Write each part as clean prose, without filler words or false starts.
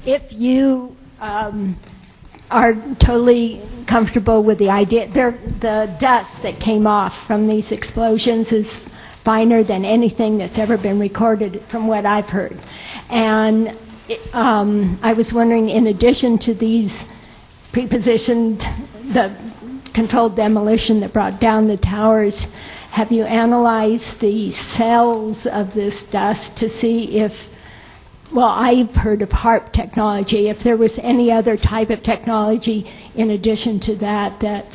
if you are totally comfortable with the idea, the dust that came off from these explosions is finer than anything that's ever been recorded from what I've heard. And I was wondering, in addition to these pre-positioned, the controlled demolition that brought down the towers, have you analyzed the cells of this dust to see if, well, I've heard of HAARP technology, if there was any other type of technology in addition to that that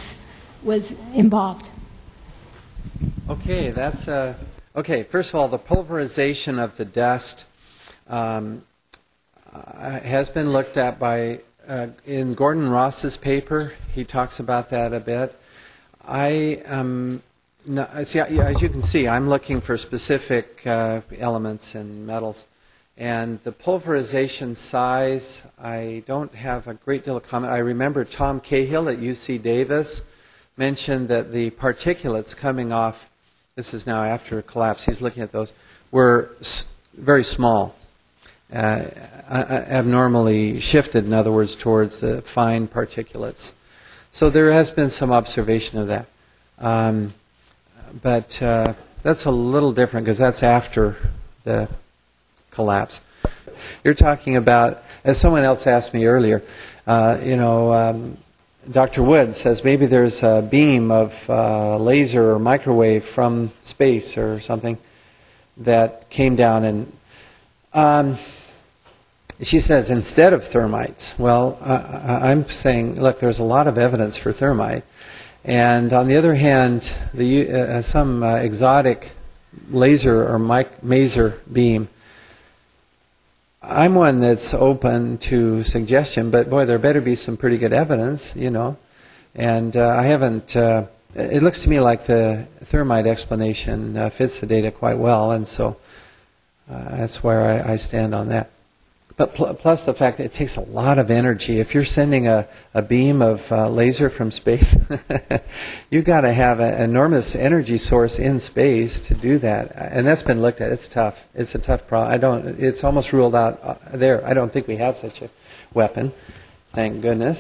was involved? Okay, okay. First of all, the pulverization of the dust has been looked at by in Gordon Ross's paper. He talks about that a bit. See, as you can see, I'm looking for specific elements in metals. And the pulverization size, I don't have a great deal of comment. I remember Tom Cahill at UC Davis mentioned that the particulates coming off, this is now after a collapse, he's looking at those, were very small, abnormally shifted, in other words, towards the fine particulates. So there has been some observation of that. But that's a little different because that's after the collapse. You're talking about, as someone else asked me earlier, Dr. Wood says maybe there's a beam of laser or microwave from space or something that came down and she says instead of thermites. Well, I'm saying, look, there's a lot of evidence for thermite. And on the other hand, some exotic laser or maser beam, I'm one that's open to suggestion, but boy, there better be some pretty good evidence, And I haven't, it looks to me like the thermite explanation fits the data quite well, and so that's where I stand on that. But plus the fact that it takes a lot of energy. If you're sending a beam of laser from space, you've got to have an enormous energy source in space to do that. And that's been looked at. It's tough. It's a tough problem. It's almost ruled out there. I don't think we have such a weapon. Thank goodness.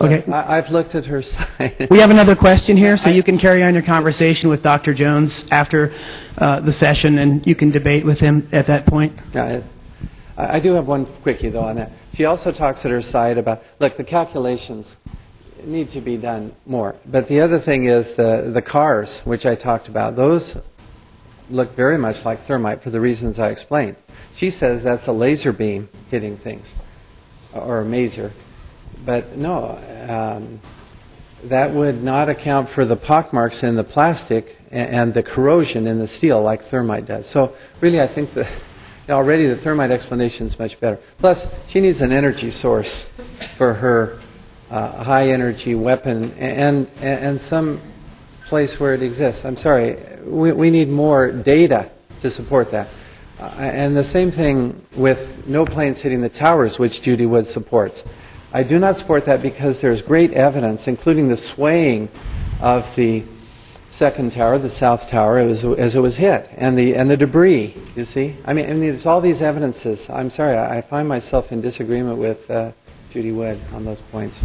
Okay. I've looked at her side. We have another question here, so you can carry on your conversation with Dr. Jones after the session, and you can debate with him at that point. Yeah, I do have one quickie, though, on that. She also talks at her side about, look, the calculations need to be done more. But the other thing is the cars, which I talked about, those look very much like thermite for the reasons I explained. She says that's a laser beam hitting things, or a maser. But no, that would not account for the pockmarks in the plastic and the corrosion in the steel like thermite does. So really I think that already the thermite explanation is much better. Plus, she needs an energy source for her high energy weapon and some place where it exists. I'm sorry, we need more data to support that. And the same thing with no planes hitting the towers, which Judy Wood supports. I do not support that because there's great evidence, including the swaying of the second tower, the south tower, as it was hit, and the debris. You see, I mean, there's all these evidences. I'm sorry, I find myself in disagreement with Judy Wood on those points.